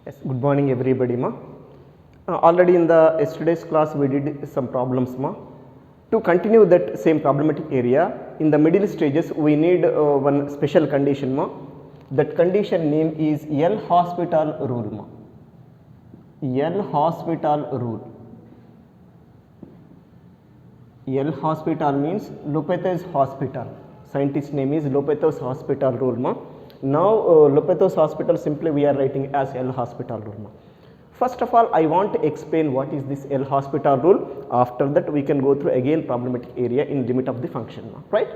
Yes, good morning everybody ma. Already in the yesterday's class we did some problems ma. To continue that same problematic area, in the middle stages we need one special condition ma. That condition name is L'Hospital rule ma. L'Hospital rule. L'Hospital means Lopet's Hospital. Scientist name is Lopet's Hospital rule ma. Now Lopet's Hospital simply we are writing as L'Hospital rule ma. First of all, I want to explain what is this L'Hospital rule. After that we can go through again problematic area in limit of the function ma, right?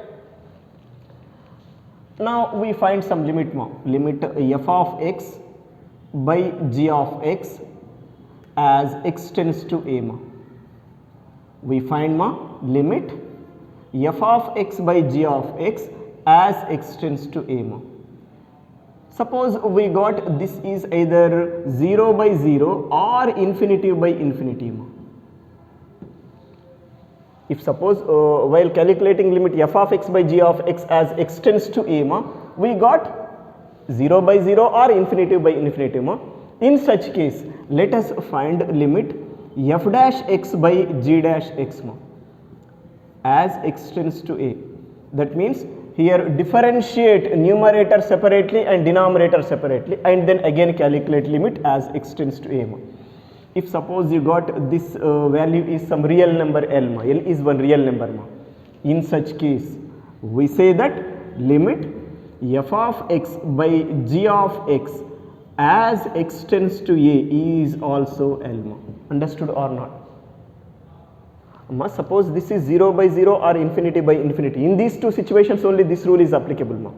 Now we find some limit ma. Limit f of x by g of x as x tends to a ma. We find ma limit f of x by g of x as x tends to a ma. Suppose we got this is either 0 by 0 or infinity by infinity ma. If suppose while calculating limit f of x by g of x as x tends to a ma, we got 0 by 0 or infinity by infinity ma. In such case, let us find limit f dash x by g dash x ma as x tends to a. That means here differentiate numerator separately and denominator separately and then again calculate limit as x tends to a ma. If suppose you got this value is some real number L ma, L is one real number ma. In such case, we say that limit f of x by g of x as x tends to a is also L ma. Understood or not? Suppose this is 0 by 0 or infinity by infinity. In these two situations only this rule is applicable ma.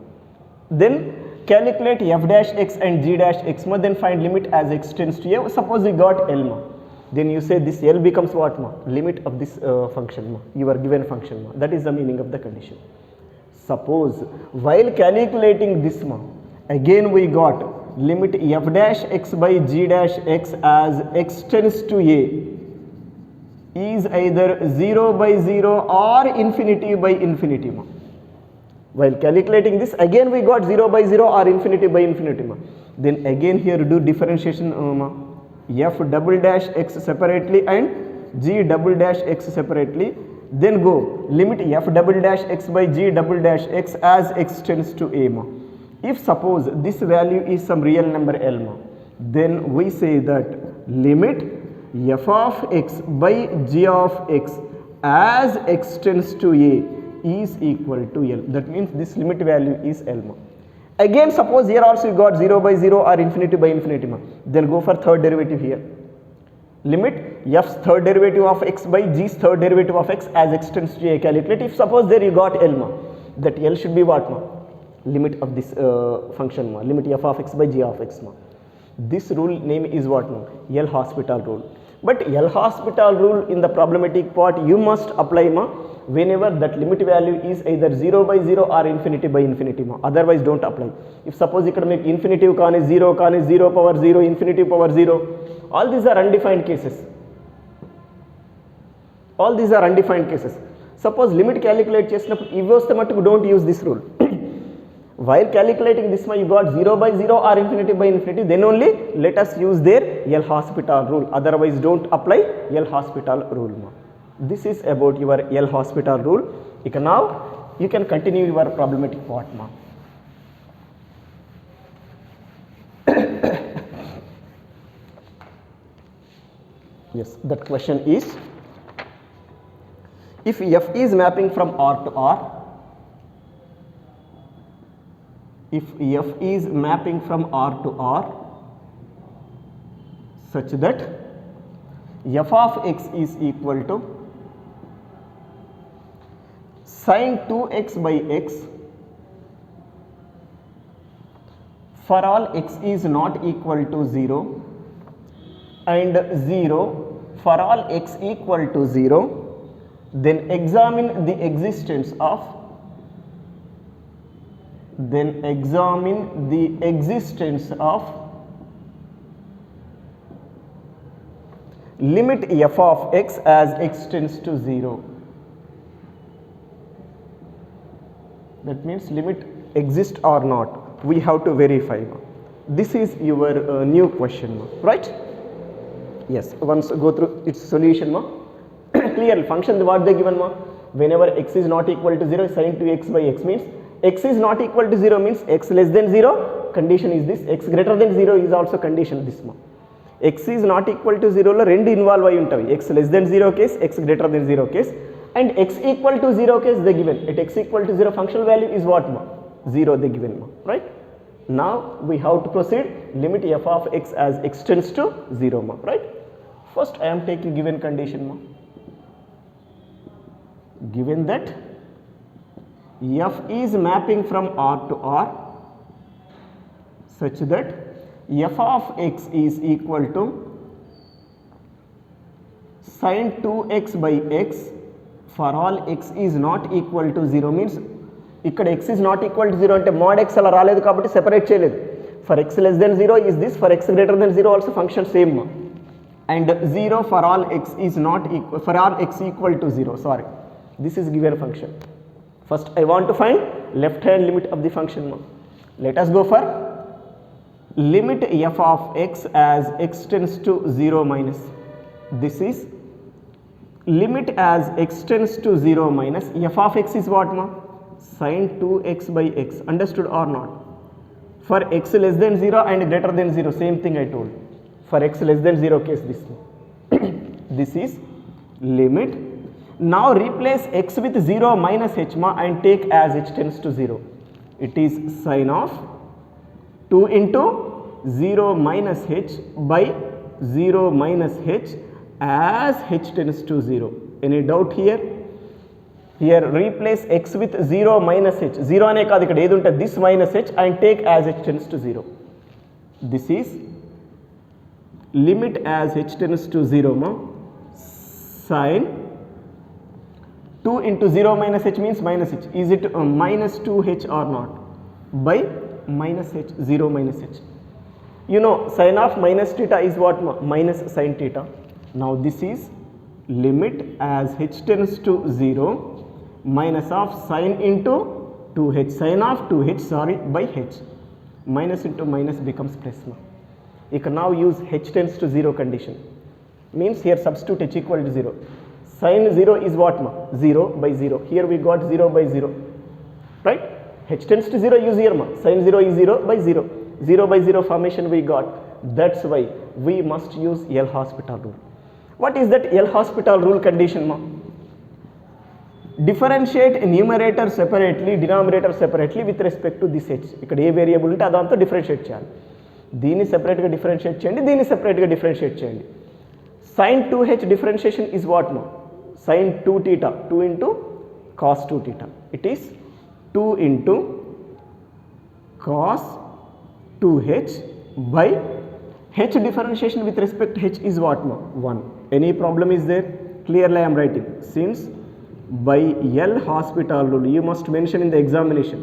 Then calculate f dash x and g dash x ma, then find limit as x tends to a. Suppose we got L ma, then you say this L becomes what ma? Limit of this function ma, your given function ma. That is the meaning of the condition. Suppose while calculating this ma, again we got limit f dash x by g dash x as x tends to a is either 0 by 0 or infinity by infinity ma. While calculating this, again we got 0 by 0 or infinity by infinity ma. Then again here do differentiation ma. F double dash x separately and g double dash x separately. Then go limit f double dash x by g double dash x as x tends to a ma. If suppose this value is some real number L ma, then we say that limit f of x by g of x as x tends to a is equal to L. That means this limit value is L ma. Again suppose here also you got 0 by 0 or infinity by infinity ma. Then go for third derivative here. Limit f's third derivative of x by g's third derivative of x as x tends to a. Calculate. If suppose there you got L ma, that L should be what ma? Limit of this function ma. Limit f of x by g of x ma. This rule name is what ma? L'Hospital rule. But L'Hospital rule in the problematic part you must apply ma whenever that limit value is either 0 by 0 or infinity by infinity ma. Otherwise don't apply. If suppose you can make infinitive can is 0 power 0, infinity power 0, all these are undefined cases. All these are undefined cases. Suppose limit calculate chesinapudu ivi vaste mattuku don't use this rule. While calculating this ma, you got 0 by 0 or infinity by infinity, then only let us use their L'Hospital rule. Otherwise don't apply L'Hospital rule ma. This is about your L'Hospital rule. Now you can continue your problematic part ma. Yes, that question is, if f is mapping from R to R, if f is mapping from R to R such that f of x is equal to sin 2x by x for all x is not equal to 0 and 0 for all x equal to 0, then examine the existence of limit f of x as x tends to 0. That means limit exist or not, we have to verify. This is your new question, right? Yes, once go through its solution, clearly function what they given, whenever x is not equal to 0, sin 2x by x means x is not equal to 0 means x less than 0, condition is this, x greater than 0 is also condition this. X is not equal to 0 లో రెండు involve అయి ఉంటాయి, x less than 0 case, x greater than 0 case, and x equal to 0 case they given. At x equal to 0 functional value is what, 0 they given, right? Now we have to proceed limit f of x as x tends to 0, right? First I am taking given condition, given that f is mapping from R to R such that f of x is equal to sin 2x by x for all x is not equal to 0 means ఇక్కడ x is not equal to 0 అంటే mod x అలా రాలేదు కాబట్టి separate చేయలేదు. For x less than 0 is this, for x greater than 0 also function same, and 0 for all x is not equal, for all x equal to 0, sorry, this is given function. First I want to find left hand limit of the function. Let us go for limit f of x as x tends to 0 minus, this is limit as x tends to 0 minus f of x is what, sin 2x by x, understood or not? For x less than 0 and greater than 0, same thing I told. For x less than 0 case this this is limit. Now replace x with 0 minus h and take as h tends to 0. It is sin of 2 into 0 minus h by 0 minus h as h tends to 0. Any doubt here? Here replace x with 0 minus h, 0 ane kaadu ikkada edi untadi this minus h and take as h tends to 0. This is limit as h tends to 0, sin 2 into 0 minus h means minus h, is it minus 2h or not, by minus h, 0 minus h. You know sin of minus theta is what, minus sin theta. Now this is limit as h tends to 0 minus of sin into 2h, sin of 2h, sorry, by h, minus into minus becomes plus. You can now use h tends to 0 condition, means here substitute h equal to 0. Sin 0 is what, 0 by 0, here we got 0 by 0, right? H tends to 0 use here, sin 0 is 0 by 0, 0 by 0 formation we got. That's why we must use L'Hospital rule. What is that L'Hospital rule condition, differentiate numerator separately, denominator separately with respect to this h. ఇక్కడ ఏ variable ఉంటే అదంతా differentiate చేయాలి. దీన్ని సెపరేట్గా differentiate చేయండి, దీన్ని సెపరేట్గా differentiate చేయండి. sin 2h differentiation is what, sin 2 theta, 2 into cos 2 theta. It is 2 into cos 2h by h differentiation with respect to h is what, 1. Any problem is there? Clearly I am writing, since by L'Hospital rule, you must mention in the examination.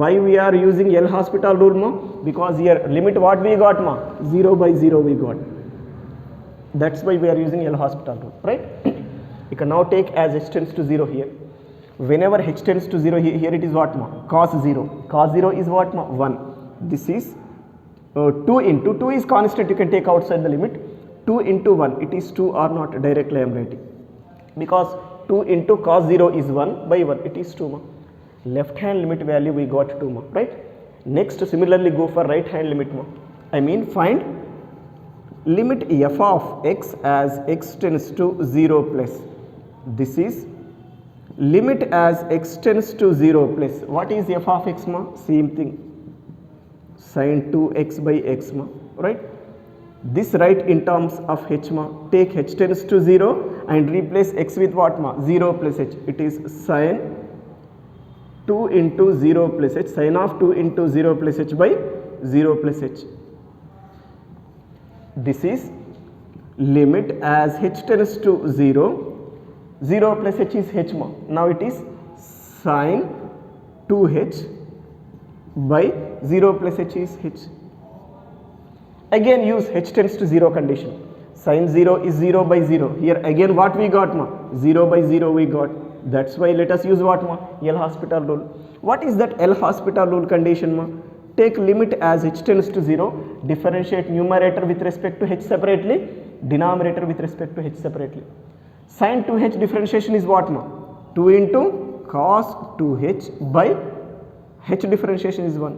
Why we are using L'Hospital rule, because here limit what we got, 0 by 0 we got. That's why we are using L'Hospital rule, right? You can now take as h tends to 0 here. Whenever h tends to 0, here it is what, cos 0. Cos 0 is what, 1. This is 2 into, 2 is constant, you can take outside the limit. 2 into 1, it is 2 or not, directly I am writing. Because 2 into cos 0 is 1 by 1, it is 2, left hand limit value we got 2, right? Next similarly go for right hand limit, I mean find limit f of x as x tends to 0 plus, this is limit as x tends to 0 plus, what is f of x, same thing, sin 2x by x, right? This write in terms of h, take h tends to 0 and replace x with what, 0 plus h, it is sin 2 into 0 plus h, sin of 2 into 0 plus h by 0 plus h. This is limit as h tends to 0, 0 plus h is h, now it is sin 2h by 0 plus h is h. Again use h tends to 0 condition, sin 0 is 0 by 0, here again what we got, 0 by 0 we got. That's why let us use what, L'Hospital rule. What is that L'Hospital rule condition, take limit as h tends to 0, differentiate numerator with respect to h separately, denominator with respect to h separately. Sin 2h differentiation is what ma? 2 into cos 2h by h differentiation is 1.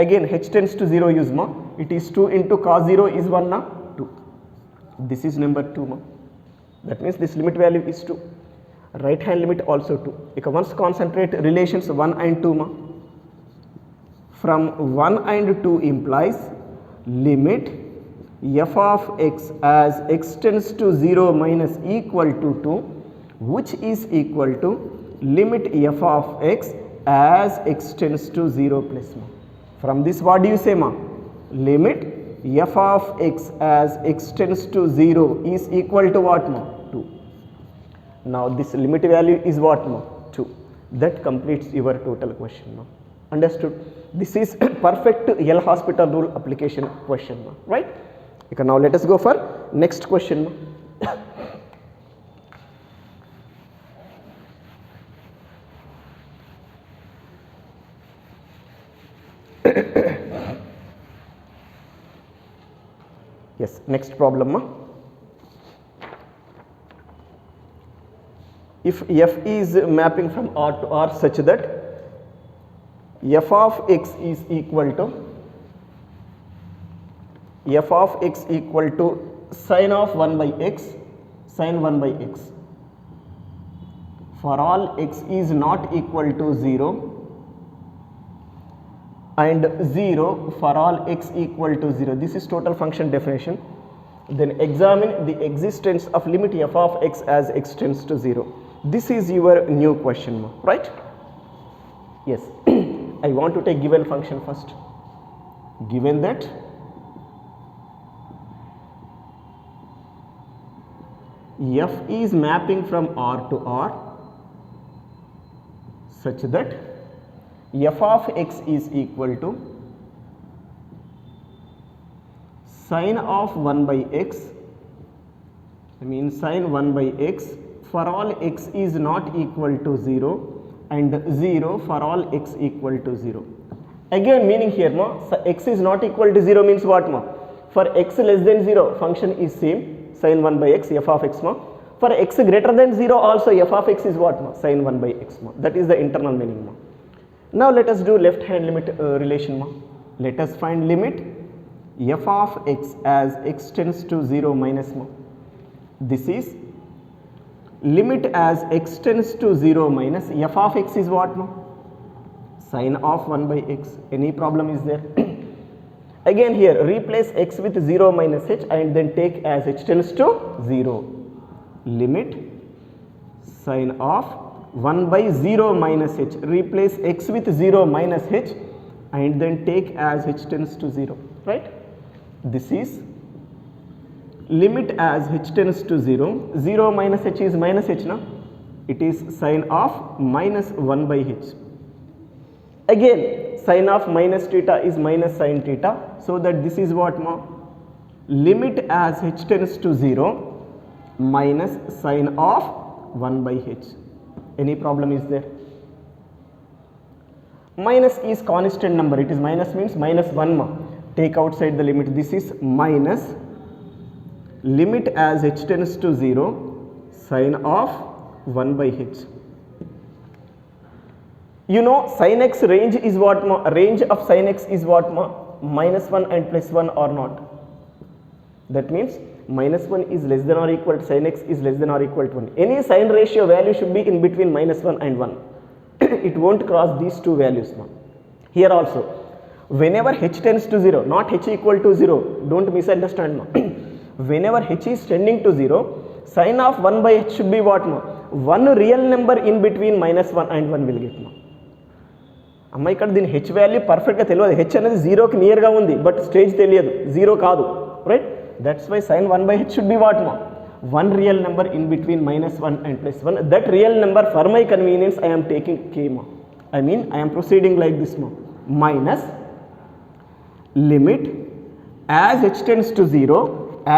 Again h tends to 0 use ma, it is 2 into cos 0 is 1 na, 2. This is number 2 ma. That means this limit value is 2. Right hand limit also 2. Ika once concentrate relations 1 and 2 ma. From 1 and 2 implies limit f of x as x tends to 0 minus equal to 2, which is equal to limit f of x as x tends to 0 plus ma. From this what do you say ma? Limit f of x as x tends to 0 is equal to what ma? 2. Now this limit value is what ma? 2. That completes your total question ma. Understood? This is perfect L hospital rule application question ma. Right? Okay, now let us go for next question ma. Yes, next problem ma. If f is mapping from R to R such that f of x is equal to sin of 1 by x, sin 1 by x for all x is not equal to 0 and 0 for all x equal to 0. This is total function definition. Then examine the existence of limit f of x as x tends to 0. This is your new question, right? Yes. I want to take given function first. Given that f is mapping from R to R such that f of x is equal to sin of 1 by x, I mean sin 1 by x for all x is not equal to 0 and 0 for all x equal to 0. Again meaning here ma, so x is not equal to 0 means what ma? For x less than 0 function is same, sin 1 by x f of x ma. For x greater than 0 also f of x is what ma? Sin 1 by x ma. That is the internal meaning ma. Now let us do left hand limit relation ma. Let us find limit f of x as x tends to 0 minus ma. This is limit as x tends to 0 minus f of x is what ma? Sin of 1 by x. Any problem is there? Again here replace x with 0 minus h and then take as h tends to 0. Limit sin of 1 by 0 minus h. Replace x with 0 minus h and then take as h tends to 0. Right? This is limit as h tends to 0. 0 minus h is minus h na? It is sin of minus 1 by h. Again sin of minus theta is minus sin theta, so that this is what ma? Limit as h tends to 0 minus sin of 1 by h. Any problem is there? Minus is constant number, it is minus means minus 1 ma. Take outside the limit, this is minus limit as h tends to 0 sin of 1 by h. You know sin x range is what ma? Range of sin x is what ma? Minus 1 and plus 1 or not. That means minus 1 is less than or equal to sin x is less than or equal to 1. Any sin ratio value should be in between minus 1 and 1. It won't cross these two values ma. Here also whenever h tends to 0, not h equal to 0, don't misunderstand ma. Whenever h is tending to 0, sin of 1 by h should be what ma? One real number in between minus 1 and 1 will get ma. అమ్మ ఇక్కడ దీని H value పర్ఫెక్ట్గా తెలియదు, H అనేది జీరోకి నియర్గా ఉంది but stage తెలియదు, zero కాదు, right? That's why sign 1 by h should be what మా? One real number in between minus 1 and plus 1. That real number for my convenience I am taking k ma. I mean I am proceeding like this ma. Minus limit as h tends to 0,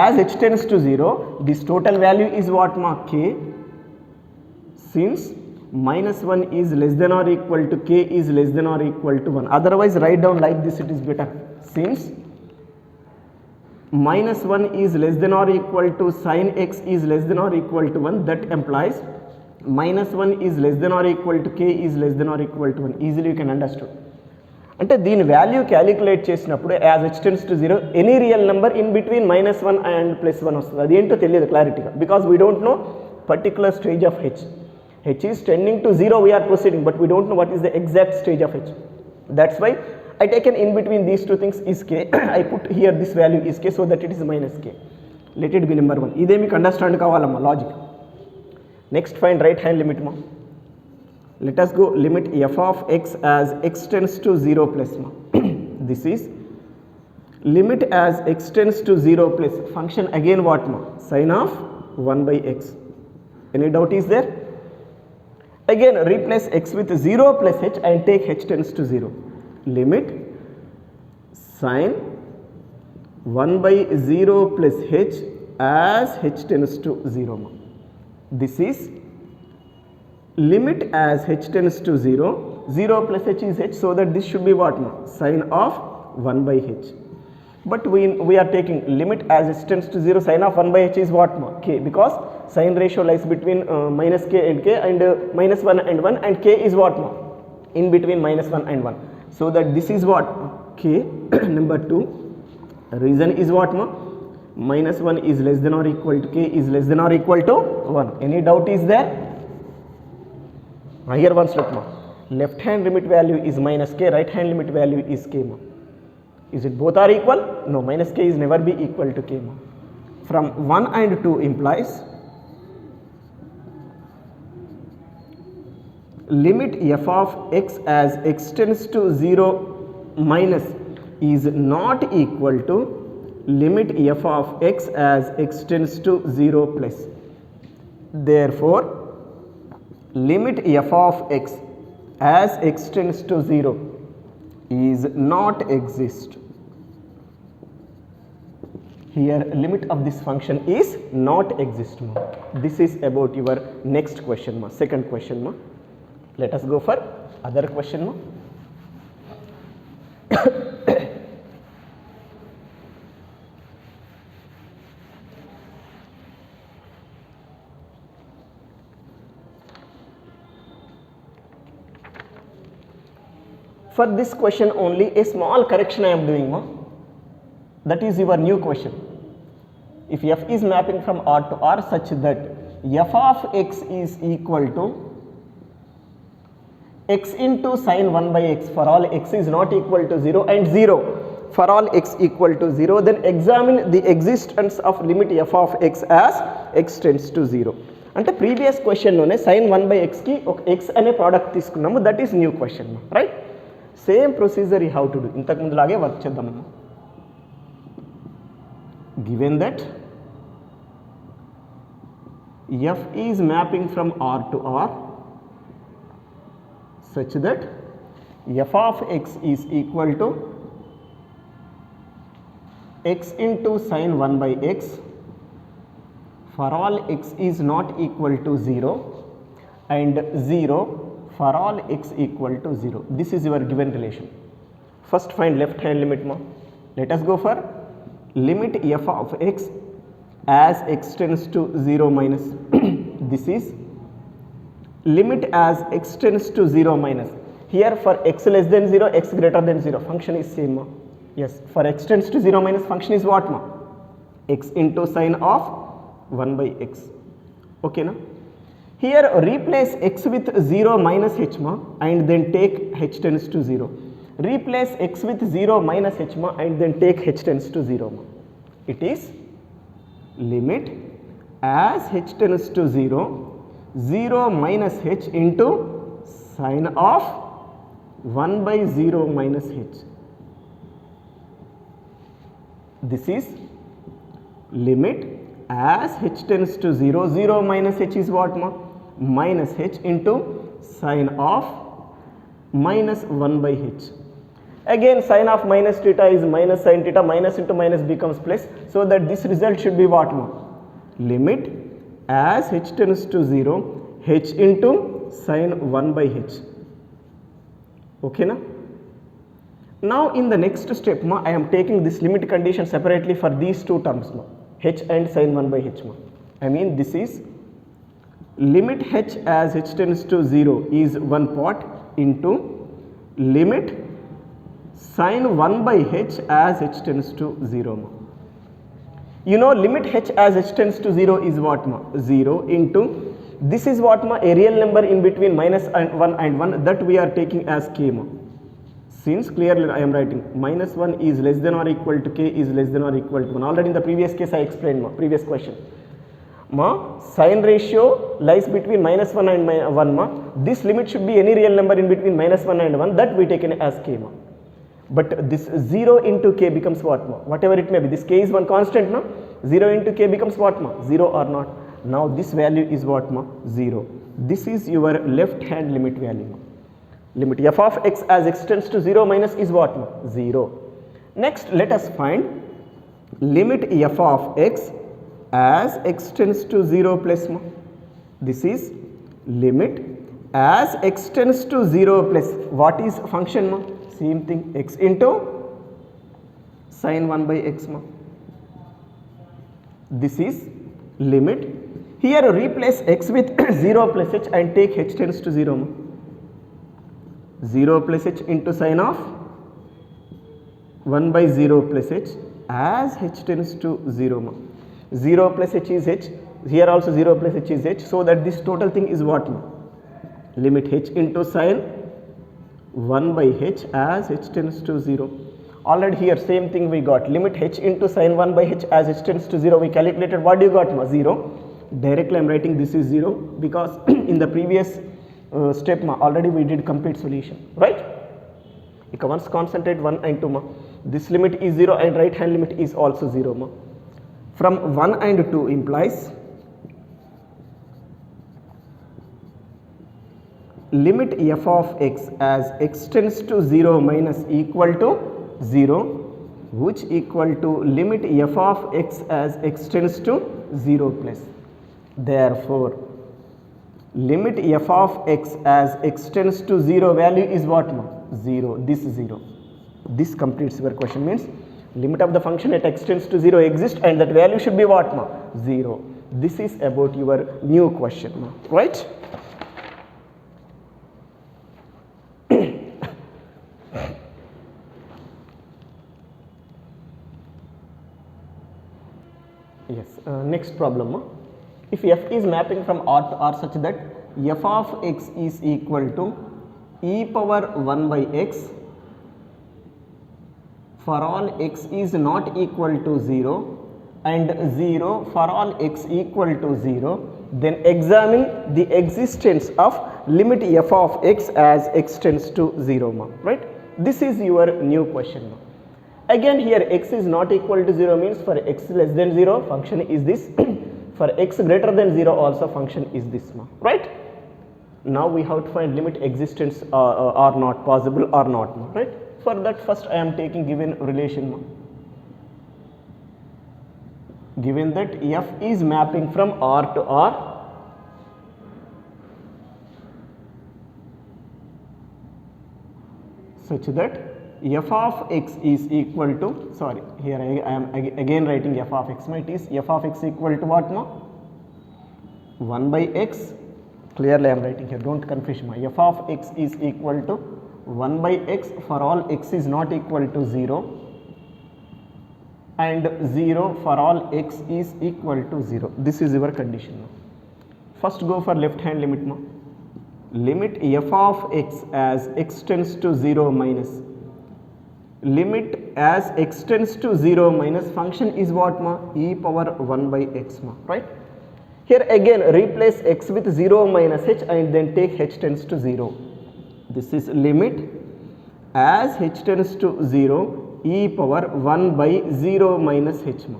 as h tends to 0, this total value is what ma? K. Since minus 1 is less than or equal to k is less than or equal to 1. Otherwise write down like this, it is better. Since minus 1 is less than or equal to sin x is less than or equal to 1, that implies minus 1 is less than or equal to k is less than or equal to 1. Easily you can understand. అంటే దీని value calculate చేసినప్పుడు as h tends to 0 any real number in between -1 and +1 వస్తుంది. అది ఏంటో తెలియదు క్లారిటీగా, because we don't know particular stage of h. H is tending to 0, we're proceeding, but we don't know what is the exact stage of h. That's why I taken in between these two things is k. I put here this value is k so that it is minus k. Let it be number 1. ఇదే మీకు understand కావాలమ్మా logic. Next find right hand limit మా. Let us go limit f of x as x tends to 0 plus ma. This is limit as x tends to 0 plus function again what ma? Sin of 1 by x. Any doubt is there? Again replace x with 0 plus h and take h tends to 0. Limit sin 1 by 0 plus h as h tends to 0 ma. This is limit as h tends to 0, 0 plus h is h, so that this should be what ma? Sin of 1 by h. But we are taking limit as h tends to 0, sin of 1 by h is what ma? K, because sin ratio lies between minus k and k, and minus 1 and 1, and k is what ma? In between minus 1 and 1. So that this is what? K. Number 2, reason is what ma? Minus 1 is less than or equal to k is less than or equal to 1. Any doubt is there? Here one step ma. Left hand limit value is minus k, right hand limit value is k ma. Is it both are equal? No, minus k is never be equal to k ma. From 1 and 2 implies limit f of x as x tends to 0 minus is not equal to limit f of x as x tends to 0 plus. Therefore limit f of x as x tends to 0 is not exist. Here limit of this function is not exist ma. This is about your next question ma, second question ma. Let us go for other question ma. For this question only a small correction I am doing ma. That is your new question. If f is mapping from R to R such that f of x is equal to x into sin 1 by x for all x is not equal to 0 and 0 for all x equal to 0, then examine the existence of limit f of x as x tends to 0. అంటే previous క్వశ్చన్లోనే sin 1 by x కి ఒక x అనే product తీసుకున్నాము, that is new question right. Same procedure you have to do, ఇంతకుముందు లాగే work చేద్దామమ్మా. Given that f is mapping from R to R such that f of x is equal to x into sin 1 by x for all x is not equal to 0 and 0 for all x equal to 0. This is your given relation. First find left hand limit ma. Let us go for limit f of x as x tends to 0 minus this is limit as x tends to 0 minus. Here for x less than 0, x greater than 0, function is same ma. Yes, for x tends to 0 minus function is what ma? X into sin of 1 by x. Okay na? Here replace x with 0 minus h ma and then take h tends to 0. Replace x with 0 minus h ma and then take h tends to 0 ma. It is limit as h tends to 0, 0 minus h into sin of 1 by 0 minus h. This is limit as h tends to 0, 0 minus h is what ma? Minus h into sin of minus 1 by h. Again sin of minus theta is minus sin theta, minus into minus becomes plus, so that this result should be what ma? Limit as h tends to 0, h into sine 1 by h. Okay na? Now in the next step ma, I am taking this limit condition separately for these two terms ma, h and sine 1 by h ma. I mean this is limit h as h tends to 0 is one part into limit sine 1 by h as h tends to 0 ma. You know limit h as h tends to 0 is what ma? 0 into this is what ma? A real number in between minus and 1 and 1 that we are taking as k ma. Since clearly I am writing minus 1 is less than or equal to k is less than or equal to 1. Already in the previous case I explained ma, previous question. Ma, sine ratio lies between minus 1 and 1 ma. This limit should be any real number in between minus 1 and 1 that we taken as k ma. But this 0 into k becomes what ma? Whatever it may be. This k is one constant ma. 0 into k becomes what ma? 0 or not. Now this value is what ma? 0. This is your left hand limit value ma. Limit f of x as x tends to 0 minus is what ma? 0. Next let us find limit f of x as x tends to 0 plus ma. This is limit as x tends to 0 plus what is function ma? Same thing, x into sine 1 by x ma. This is limit. Here replace x with 0 plus h and take h tends to 0 ma. 0 plus h into sine of 1 by 0 plus h as h tends to 0 ma. 0 plus h is h, here also 0 plus h is h, so that this total thing is what ma? Limit h into sine 1 by h as h tends to 0. Already here same thing we got, limit h into sine 1 by h as h tends to 0 we calculated, what do you got ma? 0. Directly I am writing this is 0 because in the previous step ma, already we did complete solution, right? You can once concentrate 1 and 2 ma. This limit is 0 and right hand limit is also 0 ma. From 1 and 2 implies limit f of x as x tends to 0 minus equal to 0, which equal to limit f of x as x tends to 0 plus. Therefore limit f of x as x tends to 0 value is what ma? 0. This 0. This completes your question, means limit of the function at x tends to 0 exists and that value should be what ma? 0. This is about your new question ma, right? Yes, next problem ma. If f is mapping from R to R such that f of x is equal to e power 1 by x for all x is not equal to 0 and 0 for all x equal to 0, then examine the existence of limit f of x as x tends to 0 ma, right? This is your new question ma. Again here x is not equal to 0 means for x less than 0 function is this, for x greater than 0 also function is this ma, right? Now we have to find limit existence or not possible or not ma, right? For that first I am taking given relation ma. Given that f is mapping from R to R, such that f of x is equal to, sorry here I am again writing f of x ma, it is f of x equal to what ma? 1 by x, clearly I am writing here, don't confuse ma. F of x is equal to 1 by x for all x is not equal to 0 and 0 for all x is equal to 0. This is your condition ma. First go for left hand limit ma. Limit f of x as x tends to 0 minus limit as x tends to 0 minus function is what ma? E power 1 by x ma, right? Here again replace x with 0 minus h and then take h tends to 0. This is limit as h tends to 0 e power 1 by 0 minus h ma.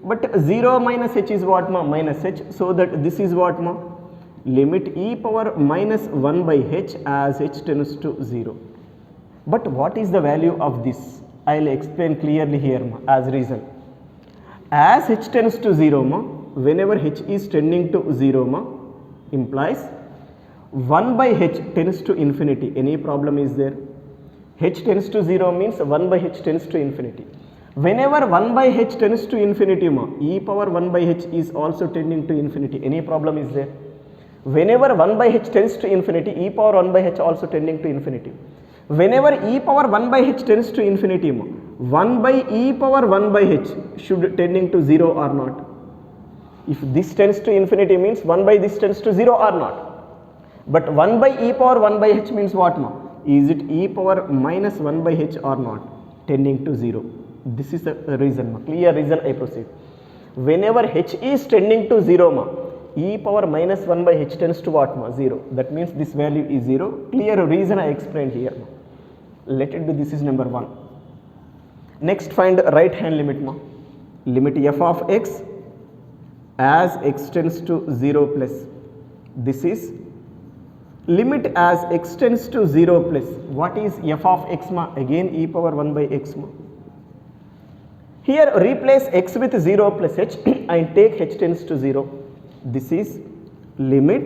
But 0 minus h is what ma? Minus h, so that this is what ma? Limit e power minus 1 by h as h tends to 0. But what is the value of this? I will explain clearly here ma, as reason. As h tends to 0 ma, whenever h is tending to 0 ma, implies 1 by h tends to infinity. Any problem is there? H tends to 0 means 1 by h tends to infinity. Whenever 1 by h tends to infinity, e power 1 by h is also tending to infinity. Any problem is there? Whenever 1 by h tends to infinity, e power 1 by h also tending to infinity. Whenever e power 1 by h tends to infinity, 1 by e power 1 by h should tending to 0 or not. If this tends to infinity means 1 by this tends to 0 or not. But 1 by e power 1 by h means what? Is it e power minus 1 by h or not? Tending to 0. This is the reason, clear reason I proceed. Whenever h is tending to 0, e power minus 1 by h tends to what? 0. That means this value is 0. Clear reason I explained here. Let it be, this is number 1. Next, find right hand limit. Limit f of x as x tends to 0 plus. This is limit as x tends to 0 plus. What is f of x? Again e power 1 by x. Here replace x with 0 plus h and take h tends to 0. This is limit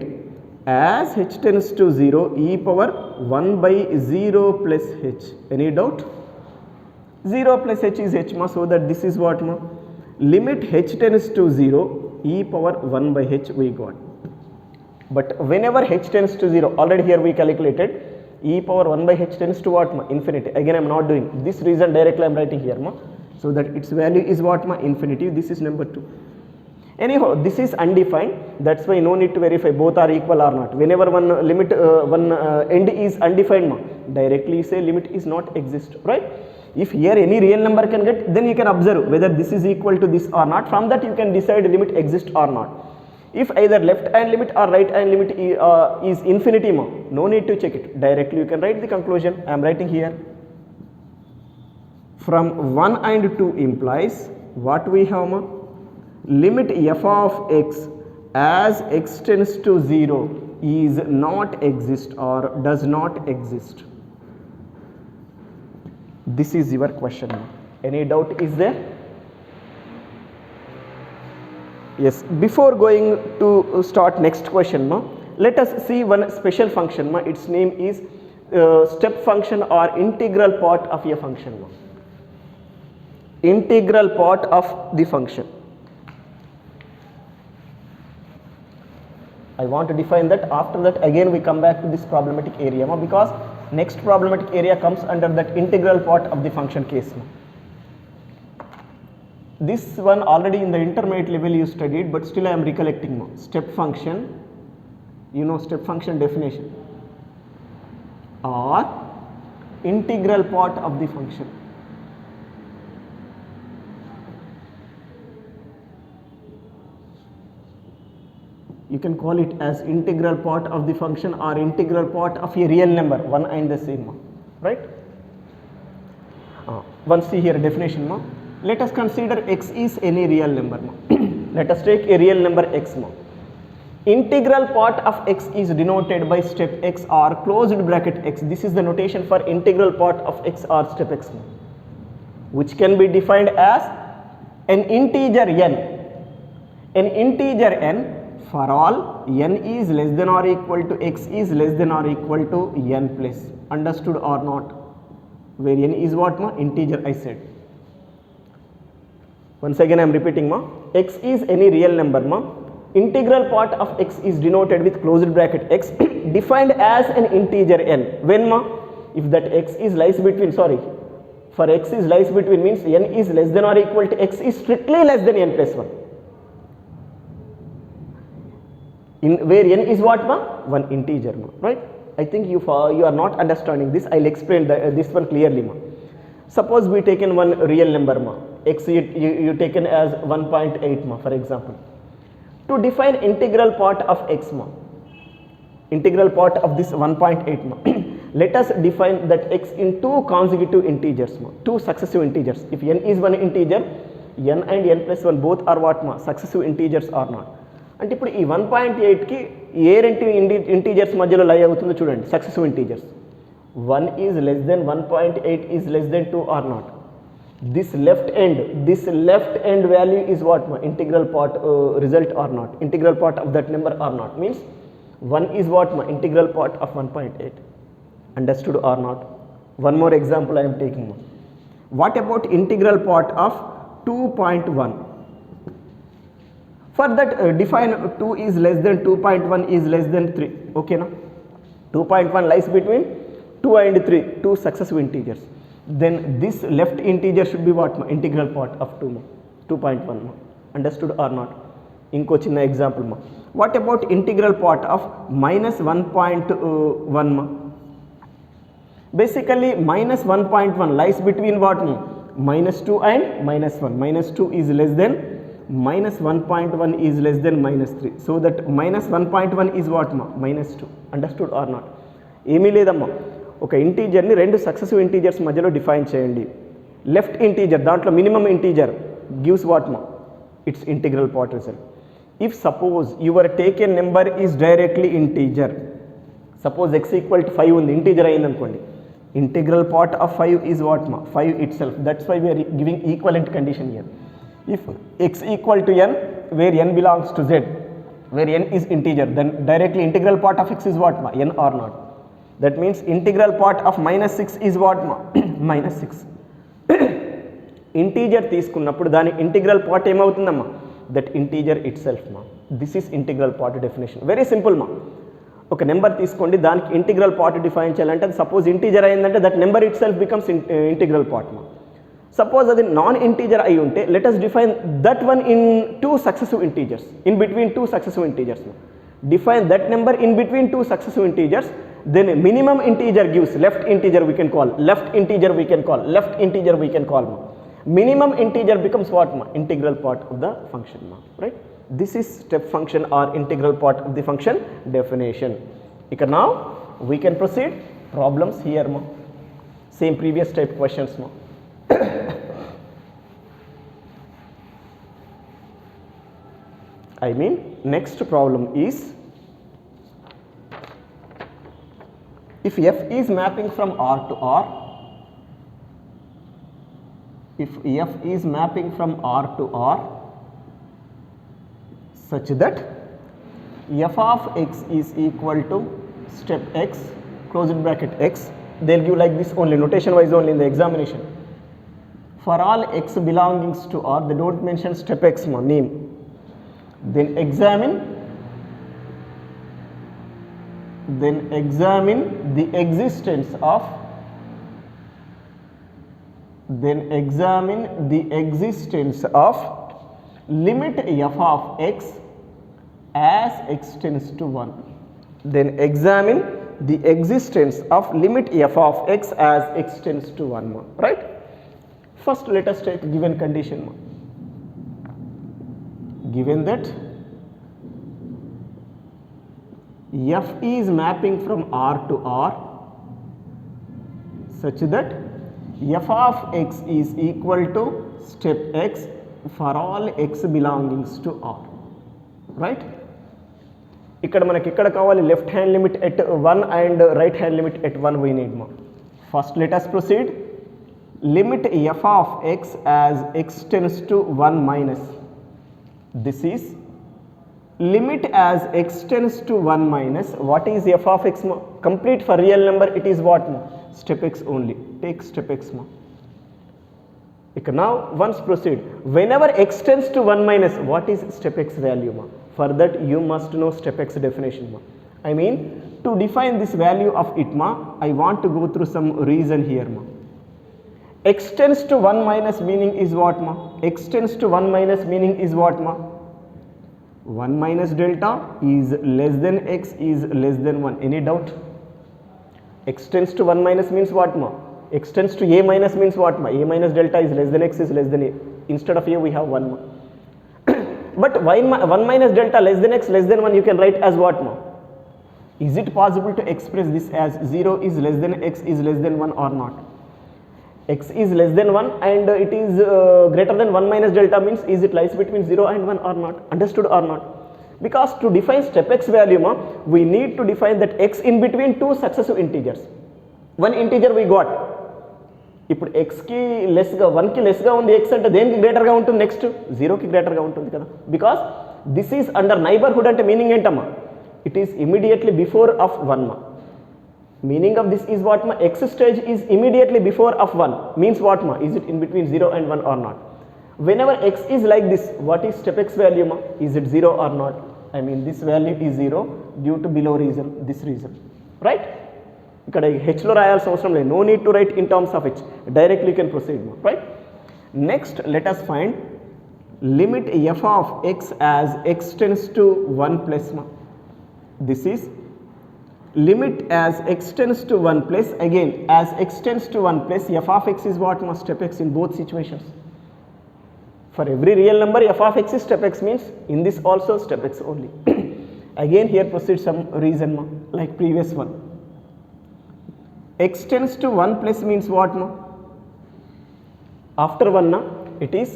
as h tends to 0 e power 1 by 0 plus h. Any doubt? 0 plus h is h, so that this is what? Limit h tends to 0 e power 1 by h we got. But whenever h tends to 0, already here we calculated, e power 1 by h tends to what? Infinity. Again I am not doing this reason directly, I am writing here. So that its value is what? Infinity. This is number 2. Anyhow, this is undefined, that's why no need to verify both are equal or not. Whenever one limit, end is undefined, directly say limit is not exist, right? If here any real number can get, then you can observe whether this is equal to this or not. From that you can decide limit exists or not. If either left hand limit or right hand limit is infinity, no need to check it. Directly you can write the conclusion. I am writing here. From 1 and 2 implies what we have? Limit f of x as x tends to 0 is not exist or does not exist. This is your question. Any doubt is there? Yes. Before going to start next question, let us see one special function. Its name is step function or integral part of a function. Integral part of the function. I want to define that. After that again we come back to this problematic area, because next problematic area comes under that integral part of the function case. This one already in the intermediate level you studied, but still I am recollecting. Step function, you know step function definition, or integral part of the function. You can call it as integral part of the function or integral part of a real number, one and the same, right? Once see here definition. Let us consider x is any real number. Let us take a real number x. Integral part of x is denoted by step x or closed bracket x. This is the notation for integral part of x or step x, which can be defined as an integer n. An integer n for all n is less than or equal to x is less than or equal to n plus. Understood or not? Where n is what? Integer I said. Once again I am repeating. X is any real number. Integral part of x is denoted with closed bracket x defined as an integer n. When? If that x is lies between, for x is lies between means n is less than or equal to x is strictly less than n plus 1. Where n is what? One integer, right? I think you are not understanding this. I'll explain this one clearly. Suppose we taken one real number, x you taken as 1.8, for example. To define integral part of x, integral part of this 1.8, let us define that x in two consecutive integers, two successive integers. If n is one integer, n and n plus 1 both are what? Successive integers or not. అంటే ఇప్పుడు ఈ 1.8కి ఏ రెండు integers మధ్యలో lie అవుతుందో చూడండి, successive integers. 1 is less than 1.8 is less than 2 or not. this left end value is what? Integral part result or not, integral part of that number or not, means 1 is what, ma? Integral part of 1.8. Understood or not? One more example I am taking, ma. What about integral part of 2.1? For that, define 2 is less than 2.1 is less than 3. Okay, na? 2.1 lies between 2 and 3, two successive integers. Then this left integer should be what, ma? Integral part of 2.1. Ma. Understood or not? Inko chinna example, ma. What about integral part of minus 1.1, ma? Basically minus 1.1 lies between what, ma? Minus 2 and minus 1. Minus 2 is less than minus 1.1 is less than minus 3. So that minus 1.1 is what, ma? Minus 2. Understood or not? ఏమీ లేదమ్మా, ఒక ఇంటీజర్ని రెండు successive integers మధ్యలో define చేయండి. Left integer దాంట్లో minimum integer gives what, మా? It's integral part result. If suppose your taken number is directly integer, suppose x equal to 5 ఉంది, ఇంటీజర్ అయింది అనుకోండి, integral part of 5 is what, మా? 5 itself. That's why we're giving equivalent condition here. If x equal to n where n belongs to z, where n is integer, then directly integral part of x is what, మా? n or not. That means integral part of minus 6 is what, ma? Minus 6. Integer తీసుకున్నప్పుడు దాని integral part ఏమవుతుందమ్మా? That integer itself, మా. This is integral part definition. Very simple, మా. ఒక number తీసుకోండి, దానికి integral part define చేయాలంటే అది సపోజ్ ఇంటీజర్ అయిందంటే that number it self becomes integral part, మా. సపోజ్ అది నాన్ ఇంటీజర్ అయి ఉంటే let us define that one in two successive integers, in between two successive integers. Define that number in between two successive integers, then minimum integer gives left integer we can call, left integer we can call, left integer we can call, ma. Minimum integer becomes what, ma? Integral part of the function, ma. Right? This is step function or integral part of the function definition. Okay, now we can proceed problems here, ma. Same previous type questions, ma. I mean next problem is, if f is mapping from R to R, if f is mapping from R to R such that f of x is equal to step x, closed bracket x, they'll give like this only, notation wise only in the examination. For all x belongings to R, they don't mention step x, ma, name. Then examine the existence of, limit f of x as x tends to 1. Then examine the existence of limit f of x as x tends to 1, ma. Right? First let us take given condition, ma. Given that f is mapping from R to R such that f of x is equal to step x for all x belongings to R. Right? ఇక్కడ మనకి ఇక్కడ కావాలి left hand limit at 1 and right hand limit at 1 we need, ma. First let us proceed. Limit f of x as x tends to 1 minus. This is limit as x tends to 1 minus. What is f of x, ma? Complete for real number it is what, ma? Step x only. Take step x, ma. Okay, now once proceed. Whenever x tends to 1 minus, what is step x value, ma? For that you must know step x definition, ma. I mean to define this value of it, ma, I want to go through some reason here, ma. X tends to 1 minus meaning is what, ma? X tends to 1 minus meaning is what, ma? 1 minus delta is less than x is less than 1. Any doubt? X tends to 1 minus means what, ma? X tends to a minus means what, ma? A minus delta is less than x is less than a. Instead of a we have 1, ma. But 1 minus delta less than x less than 1 you can write as what, ma? Is it possible to express this as 0 is less than x is less than 1 or not? X is less than 1 and it is greater than 1 minus delta means is it lies between 0 and 1 or not? Understood or not? Because to define step x value, ma, we need to define that x in between two successive integers. One integer we got. ఇప్పుడు x కి less గా 1 కి less గా ఉంది x అంటే దేనికి greater గా ఉంటుంది? నెక్స్ట్ 0 కి గ్రేటర్ గా ఉంటుంది కదా. Because this is under neighbourhood అంటే మీనింగ్ ఏంటమ్మా? It is immediately before of 1 ma. Meaning of this is what ma? X stage is immediately before of 1 means what ma? Is it in between 0 and 1 or not? Whenever x is like this, what is step x value ma? Is it 0 or not? I mean this value is 0 due to below reason, this reason, right? ఇక్కడ h లో రాయాల్సిన అవసరం లేదు, no need to write in terms of h, directly you can proceed, right? Next let us find limit f of x as x tends to 1 plus ma. This is limit as x tends to 1 plus, again as x tends to 1 plus f of x is what ma? Step x in both situations. For every real number f of x is step x means in this also step x only. Again here proceed some reason ma, like previous one. X tends to 1 plus means what ma? After 1 na, it is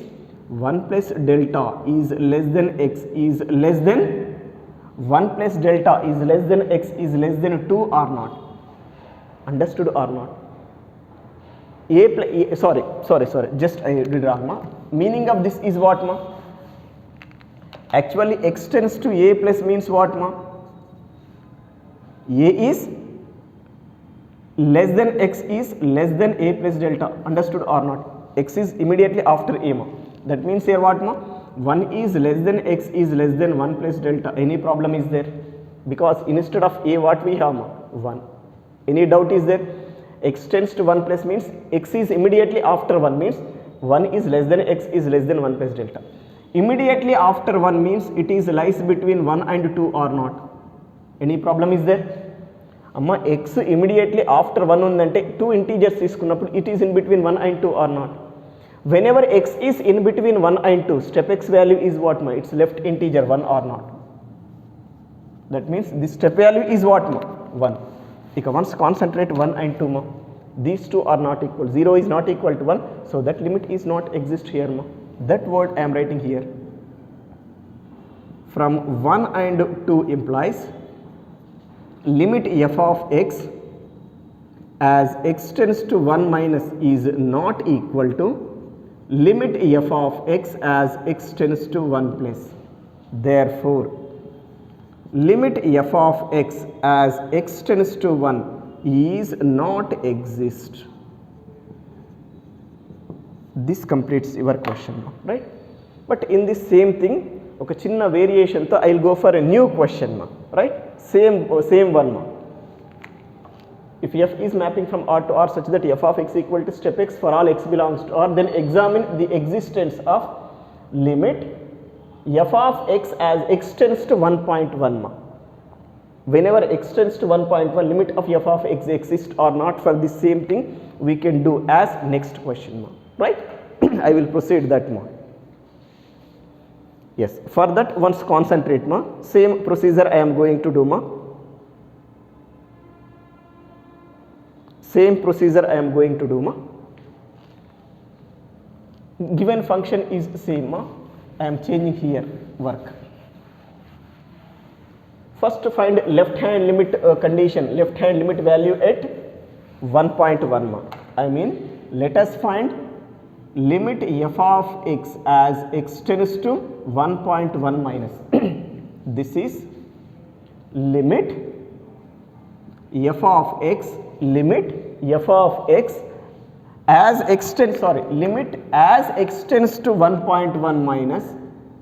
1 plus delta is less than x is less than 1 plus delta is less than x is less than 2 or not. Understood or not? Sorry, just I did wrong ma. Meaning of this is what ma? Actually x tends to a plus means what ma? A is less than x is less than a plus delta. Understood or not? X is immediately after a ma. That means here what ma? 1 is less than x is less than 1 plus delta. Any problem is there? Because instead of a what we have ma? 1. Any doubt is there? X tends to 1 plus means x is immediately after 1 means 1 is less than x is less than 1 plus delta. Immediately after 1 means it is lies between 1 and 2 or not. Any problem is there? Amma x immediately after 1 undante 2 integers తీసుకున్నప్పుడు it is in between 1 and 2 or not. Whenever x is in between 1 and 2, step x value is what ma? It's left integer 1 or not. That means this step value is what ma? 1. Ika once concentrate 1 and 2 ma. These two are not equal. 0 is not equal to 1. So that limit is not exist here ma. That word I am writing here. From 1 and 2 implies limit f of x as x tends to 1 minus is not equal to limit f of x as x tends to 1 plus. Therefore, limit f of x as x tends to 1 is not exist. This completes your question, right? But in this same thing, oka chinna variation tho I will go for a new question ma, right? Same one ma. If f is mapping from R to R such that f of x equal to step x for all x belongs to R, then examine the existence of limit f of x as x tends to 1.1 ma. Whenever x tends to 1.1, limit of f of x exists or not for the same thing we can do as next question ma, right? I will proceed that ma. Yes, for that once concentrate ma. Same procedure I am going to do ma. Same procedure I am going to do ma. Given function is same ma. I am changing here work. First find left hand limit condition, left hand limit value at 1.1 ma. I mean let us find limit f of x as x tends to 1.1 minus. This is limit f of x, limit f of x as x tends, limit as x tends to 1.1 minus,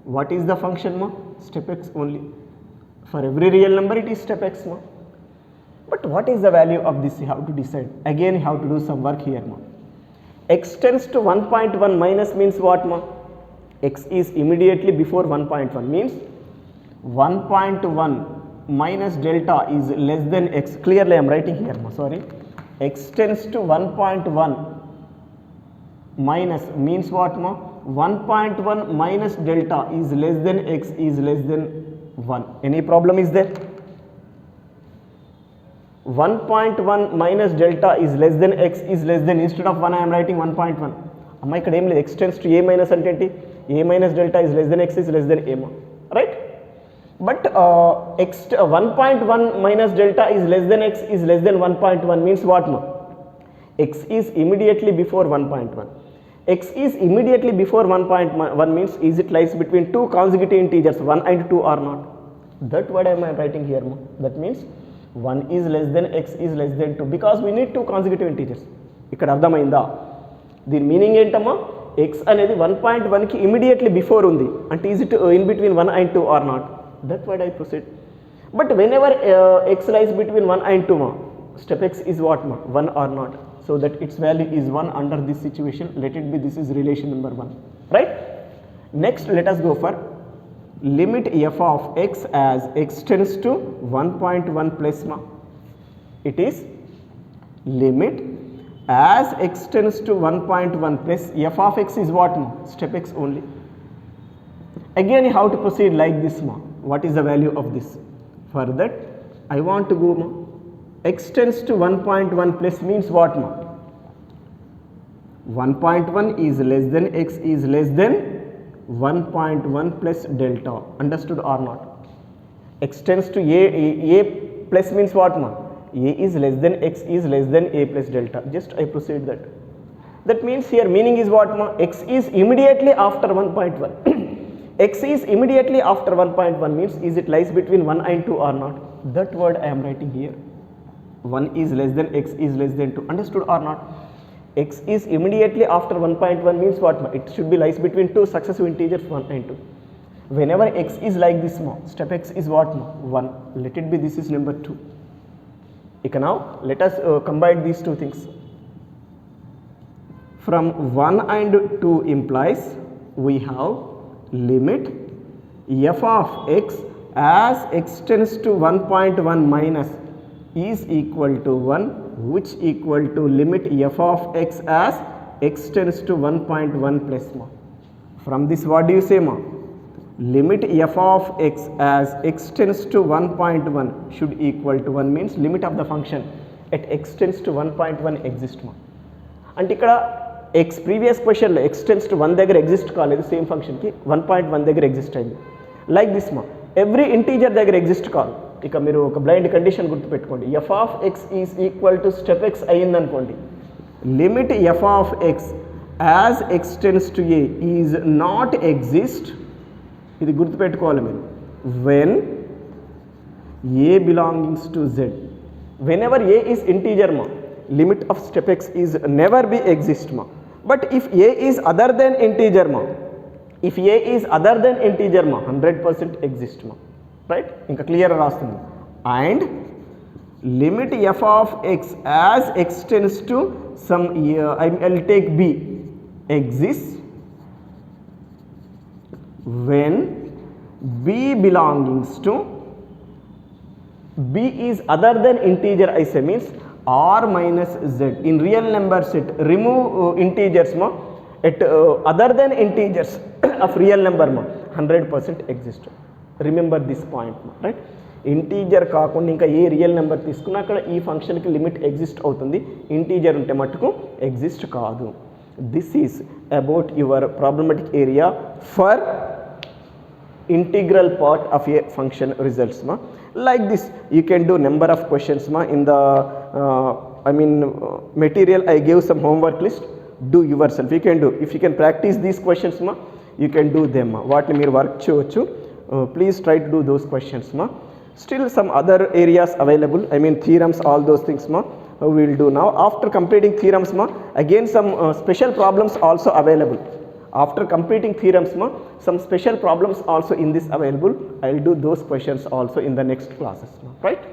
what is the function ma? Step x only. For every real number it is step x ma. But what is the value of this you have to decide. Again you have to do some work here ma. X tends to 1.1 minus means what ma? X is immediately before 1.1 means 1.1 minus delta is less than x. Clearly I am writing here ma, x tends to 1.1 minus means what ma? 1.1 minus delta is less than x is less than 1. Any problem is there? 1.1 minus delta is less than x is less than, instead of 1 I am writing 1.1. Amma ikkada em ledhu, x tends to a minus ante enti, a minus delta is less than x is less than a ma, right? But 1.1 minus delta is less than x is less than 1.1 means what ma? X is immediately before 1.1. X is immediately before 1.1 means is it lies between two consecutive integers 1 and 2 or not? That what am I writing here ma? That means 1 is less than x is less than 2 because we need two consecutive integers. ఇక్కడ అర్థమైందా? దీని meaning ఏంటమ్మా? x అనేది 1.1కి immediately before ఉంది అంటే is it in between 1 and 2 or not? That why I proceed. But whenever x lies between 1 and 2 ma, step x is what ma? 1 or not. So that its value is 1 under this situation. Let it be, this is relation number 1, right? Next let us go for limit f of x as x tends to 1.1 plus ma. It is limit as x tends to 1.1 plus f of x is what ma? Step x only. Again you have to proceed like this ma. What is the value of this? For that I want to go ma, x tends to 1.1 plus means what ma? 1.1 is less than x is less than 1.1 plus delta. Understood or not? X tends to a plus means what ma? A is less than x is less than a plus delta. Just I proceed that. That means here meaning is what ma? X is immediately after 1.1. X is immediately after 1.1 means is it lies between 1 and 2 or not? That word I am writing here. 1 is less than x is less than 2. Understood or not? X is immediately after 1.1 means what ma? It should be lies between two successive integers 1 and 2. Whenever x is like this ma, step x is what ma? 1. Let it be, this is number 2. Okay, now let us combine these two things. From 1 and 2 implies we have limit f of x as x tends to 1.1 minus is equal to 1, which equal to limit f of x as x tends to 1.1 plus ma. From this what do you say ma? Limit f of x as x tends to 1.1 should equal to 1 means limit of the function at x tends to 1.1 exist ma. అంటే ఇక్కడ x previous క్వశ్చన్లో x tends to 1 దగ్గర exist కాలేదు, same ఫంక్షన్కి 1.1 దగ్గర exist అయింది. Like this మా, every integer దగ్గర ఎగ్జిస్ట్ కాదు. ఇక మీరు ఒక బ్లైండ్ కండిషన్ గుర్తుపెట్టుకోండి. F of x is equal to step x అయ్యిందనుకోండి, limit f of x as x tends to a is not exist. ఇది గుర్తుపెట్టుకోవాలి మీరు. When a belongings to Z, whenever a is integer మా, limit of step x is never be exist ma. But if a is other than integer ma, if a is other than integer ma, 100% exist ma, right? Inka clear rastundi. And limit f of x as x tends to some I'll take b exists when b belongs to b is other than integer I say means r minus z. In real number set remove integers ma, at other than integers of real number ma 100% exist. Remember this point ma, right? Integer కాకుండా ఇంకా ఏ real number తీసుకున్నా అక్కడ ఈ ఫంక్షన్కి limit exist అవుతుంది, integer ఉంటే మటుకు exist కాదు. This is about your problematic area for integral part of a function results ma. Like this you can do number of questions ma. In the material I gave some homework list, do yourself. You can do, if you can practice these questions ma, you can do them ma. What meer work cheyochu, please try to do those questions ma. Still some other areas available, theorems, all those things ma, we will do now. After completing theorems ma, again some special problems also available. After completing theorems ma, some special problems also in this available. I will do those questions also in the next classes ma, right?